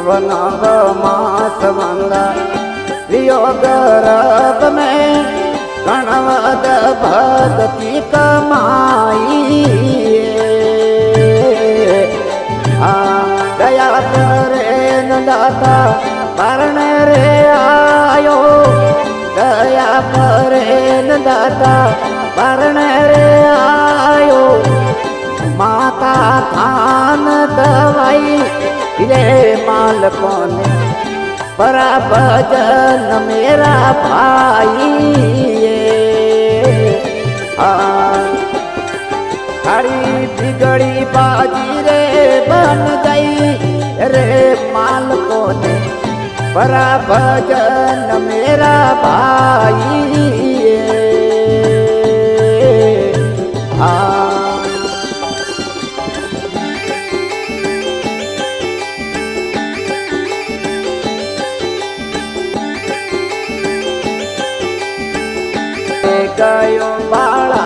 नव नव मास वंदा योग रब में गणवद भक्ति कमाई दया करे न दाता वरण रे आयो दया करे न दाता वरण रे आयो माता थान दवाई रे मालकों ने परा भजन मेरा भाई हरी बिगड़ी बाजी रे बन गई रे मालकों ने परा भजन मेरा भाई गयो बाड़ा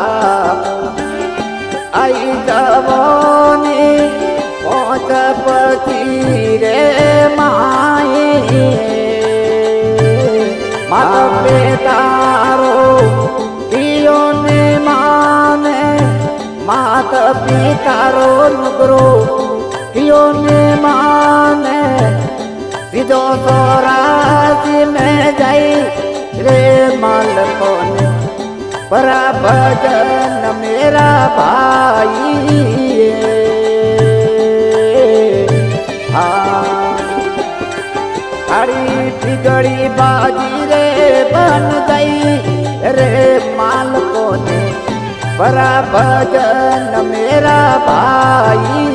आई जवानी पहुँच पति रे माए माता पितारो दियो ने माने माता पितारो नुगरो दियो ने माने सीधो सोरासी में जाई रे मालकों ने परा भजन मेरा भाई हरी बिगड़ी बाजी रे बन गई रे मालकों ने परा भजन मेरा भाई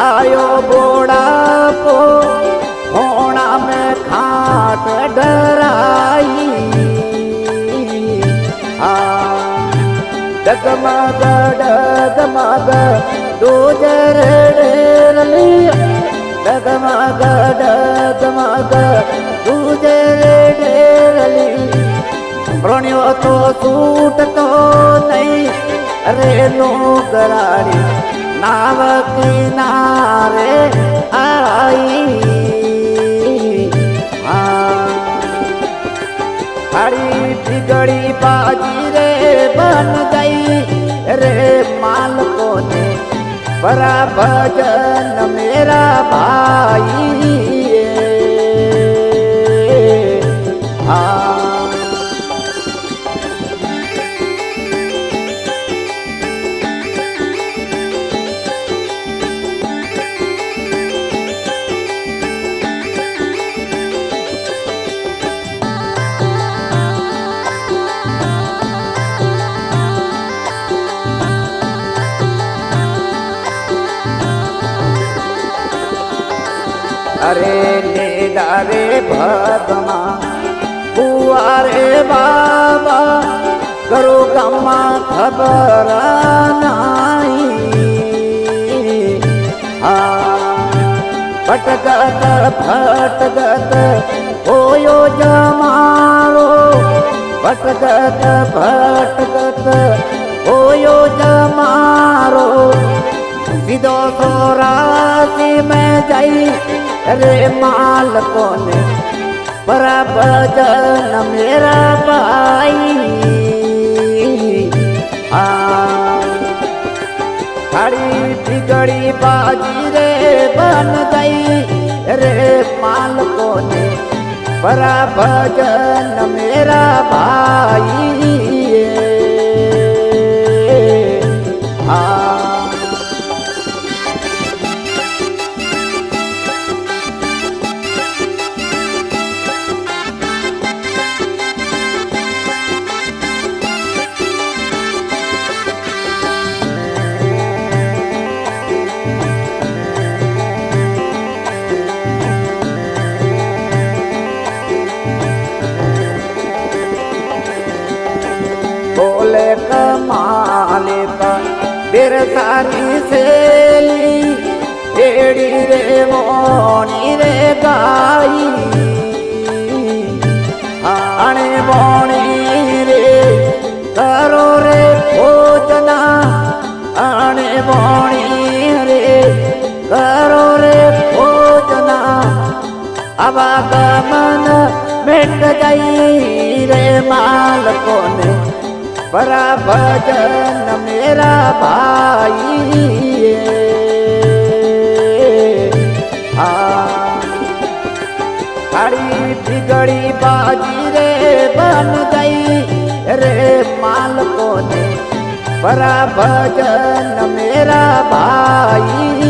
आयो बुढ़ापो होना में खाट डराई डगमग डगमग दूजर डेरली डगमग डगमग दूजर डेरली प्रणियो तो सूट तो नहीं अरे नौकरानी नाव किनारे आई हरी बिगड़ी बाजी रे बन गई रे मालकों ने परा भजन मेरा भाई अरे लेदा रे भगमा बुआ रे बाबा करो गम्मा खबर नाई भटकत भटकत होयो जमारो भटकत भटकत होयो जमारो सीधो सोरासी में जाई रे मालकों ने परा भजन मेरा भाई हरी बिगड़ी बाजी रे बन गई रे मालकों ने परा भजन मेरा भाई फिर सारी सेली एड़ी रे मोनी रे गाई आने मोनी रे करो रे भोजना आने मोनी रे करो रे भोजना आवागमन मिट गई रे माल कोने बड़ा भजन मेरा भाई खड़ी बिगड़ी बाजी रे बन गई रे माल कोने बड़ा भजन मेरा भाई